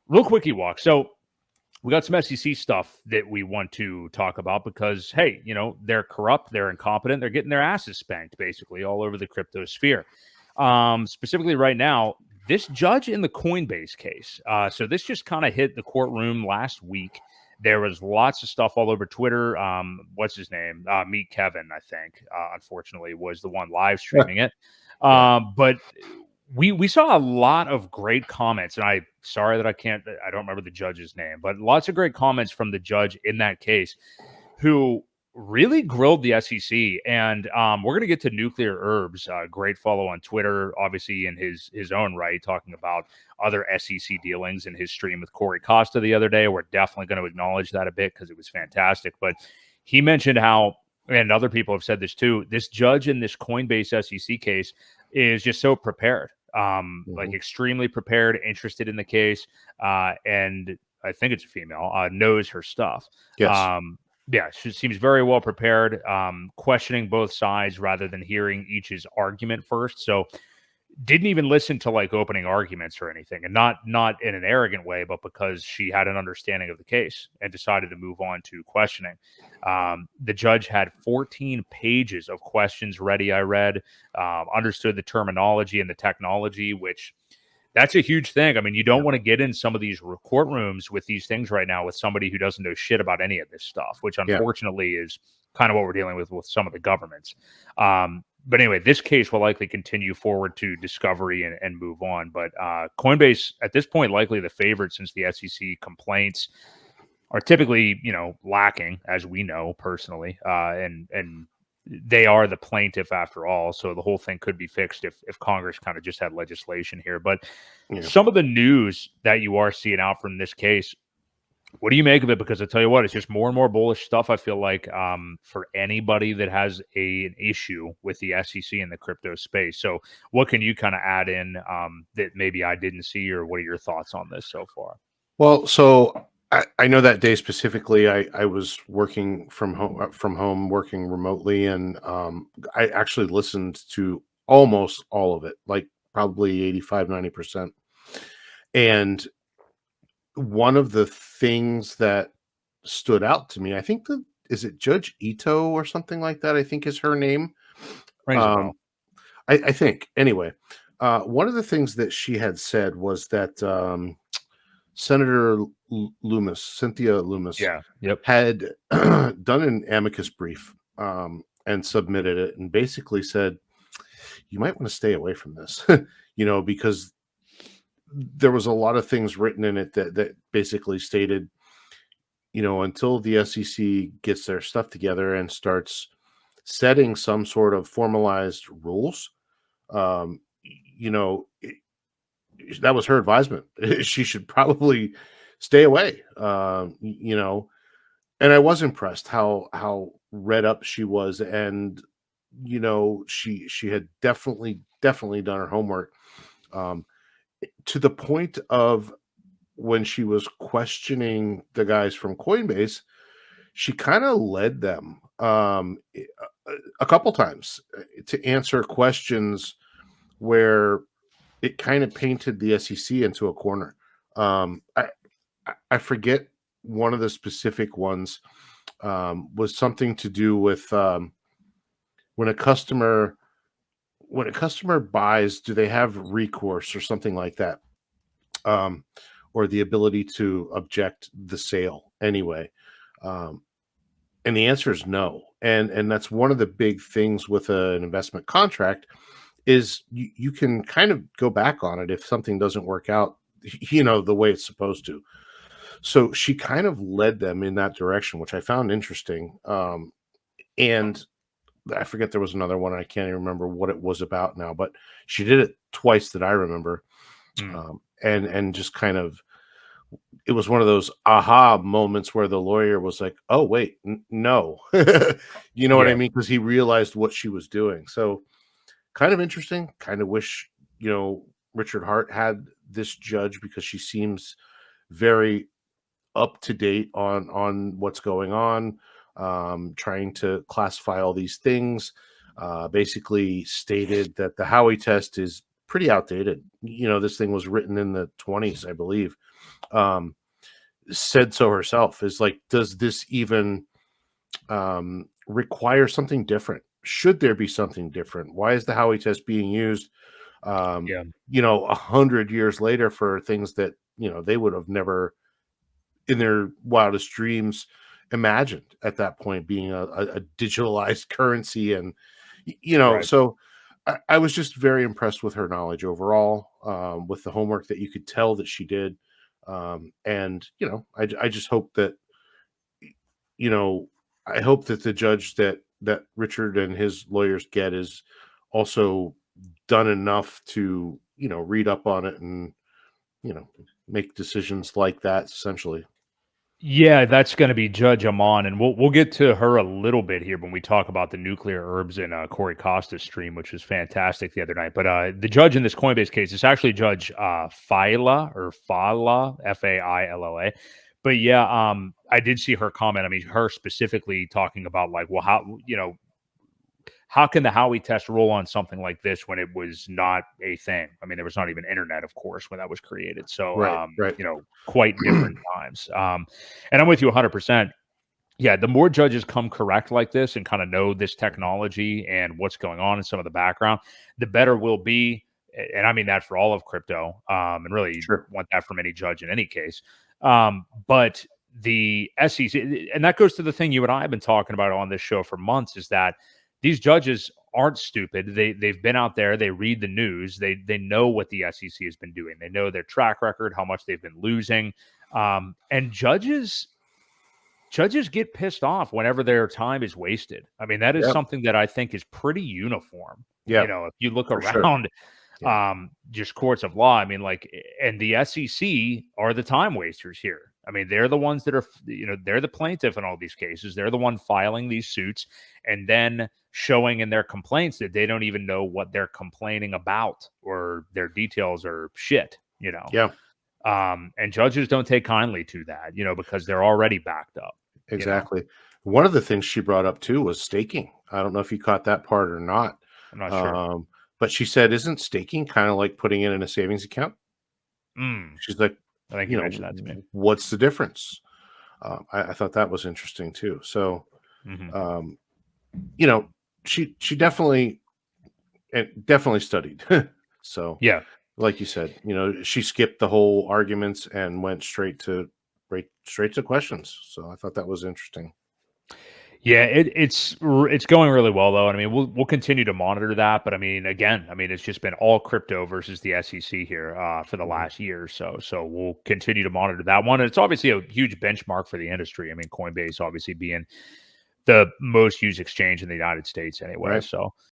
real quick, Ewok. So we got some SEC stuff that we want to talk about because, hey, they're corrupt, they're incompetent, they're getting their asses spanked basically all over the crypto sphere. Specifically right now, this judge in the Coinbase case. So this just kind of hit the courtroom last week. There was lots of stuff all over Twitter. What's his name? Meet Kevin, I think, unfortunately, was the one live streaming it. But we saw a lot of great comments, and I'm sorry that I don't remember the judge's name, but lots of great comments from the judge in that case who really grilled the SEC. And we're going to get to Nuclear Herbs, great follow on Twitter, obviously in his own right, talking about other SEC dealings in his stream with Corey Costa the other day. We're definitely going to acknowledge that a bit because it was fantastic. But he mentioned how, and other people have said this too, this judge in this Coinbase SEC case is just so prepared, like extremely prepared, interested in the case, and I think it's a female, knows her stuff. Yes. Yeah, she seems very well prepared, questioning both sides rather than hearing each's argument first. So didn't even listen to like opening arguments or anything, and not in an arrogant way, but because she had an understanding of the case and decided to move on to questioning. The judge had 14 pages of questions ready. I read, understood the terminology and the technology, which that's a huge thing. I mean, you don't want to get in some of these courtrooms with these things right now with somebody who doesn't know shit about any of this stuff, which unfortunately is kind of what we're dealing with some of the governments. But anyway, this case will likely continue forward to discovery and move on. But Coinbase, at this point, likely the favorite since the SEC complaints are typically, lacking, as we know personally. And they are the plaintiff after all. So the whole thing could be fixed if Congress kind of just had legislation here. But some of the news that you are seeing out from this case, what do you make of it? Because I tell you what, it's just more and more bullish stuff. I feel like for anybody that has an issue with the SEC in the crypto space. So what can you kind of add in that maybe I didn't see, or what are your thoughts on this so far? Well, so I know that day specifically, I was working from home, working remotely, and I actually listened to almost all of it, like probably 85, 90%. And one of the things that stood out to me, I think is it Judge Ito or something like that? I think is her name. I think anyway, one of the things that she had said was that Senator Cynthia Loomis, had done an amicus brief and submitted it, and basically said, you might want to stay away from this, because there was a lot of things written in it that basically stated, until the SEC gets their stuff together and starts setting some sort of formalized rules, that was her advisement. She should probably stay away, and I was impressed how read up she was, and she had definitely done her homework, to the point of when she was questioning the guys from Coinbase, she kind of led them a couple times to answer questions where it kind of painted the SEC into a corner. I forget one of the specific ones was something to do with when a customer buys, do they have recourse or something like that, or the ability to object the sale anyway? And the answer is no. And that's one of the big things with an investment contract is you can kind of go back on it if something doesn't work out, the way it's supposed to. So she kind of led them in that direction, which I found interesting. And I forget, there was another one. I can't even remember what it was about now, but she did it twice that I remember. And just kind of, it was one of those aha moments where the lawyer was like, oh, wait, no, what I mean? Because he realized what she was doing. So kind of interesting, kind of wish, Richard Hart had this judge, because she seems very up to date on what's going on, trying to classify all these things, basically stated that the Howey test is pretty outdated. This thing was written in the 20s, I believe. Said so herself, is like, does this even require something different? Should there be something different? Why is the Howey test being used 100 years later for things that they would have never in their wildest dreams imagined at that point, being a digitalized currency? And Right. so I was just very impressed with her knowledge overall, with the homework that you could tell that she did. And I just hope that I hope that the judge that Richard and his lawyers get is also done enough to read up on it and make decisions like that, essentially. Yeah, that's going to be Judge Amon, and we'll get to her a little bit here when we talk about the nuclear herbs in Corey Costa's stream, which was fantastic the other night. But the judge in this Coinbase case is actually Judge Failla, or Failla, Failla. But yeah, I did see her comment. I mean, her specifically talking about like, well, how can the Howey test roll on something like this when it was not a thing? I mean, there was not even internet, of course, when that was created. So, Right. quite different times. And I'm with you 100%. Yeah, the more judges come correct like this and kind of know this technology and what's going on in some of the background, the better we'll be. And I mean that for all of crypto, and really want that from any judge in any case. But the SEC, and that goes to the thing you and I have been talking about on this show for months, is that these judges aren't stupid. They've been out there. They read the news. They know what the SEC has been doing. They know their track record, how much they've been losing. And judges get pissed off whenever their time is wasted. I mean, that is something that I think is pretty uniform. Yeah. If you look around just courts of law, I mean, like, and the SEC are the time wasters here. I mean, they're the ones that are, they're the plaintiff in all these cases. They're the one filing these suits and then showing in their complaints that they don't even know what they're complaining about, or their details are shit, Yeah. And judges don't take kindly to that, because they're already backed up. Exactly. One of the things she brought up too was staking. I don't know if you caught that part or not. I'm not sure. But she said, isn't staking kind of like putting it in a savings account? She's like, I think you mentioned that to me. What's the difference? I thought that was interesting too. So, she definitely studied. So, yeah, like you said, she skipped the whole arguments and went straight to questions. So I thought that was interesting. Yeah, it's going really well though. And I mean, we'll continue to monitor that. But I mean, again, it's just been all crypto versus the SEC here for the last year or so. So we'll continue to monitor that one. And it's obviously a huge benchmark for the industry. I mean, Coinbase obviously being the most used exchange in the United States anyway. Right. So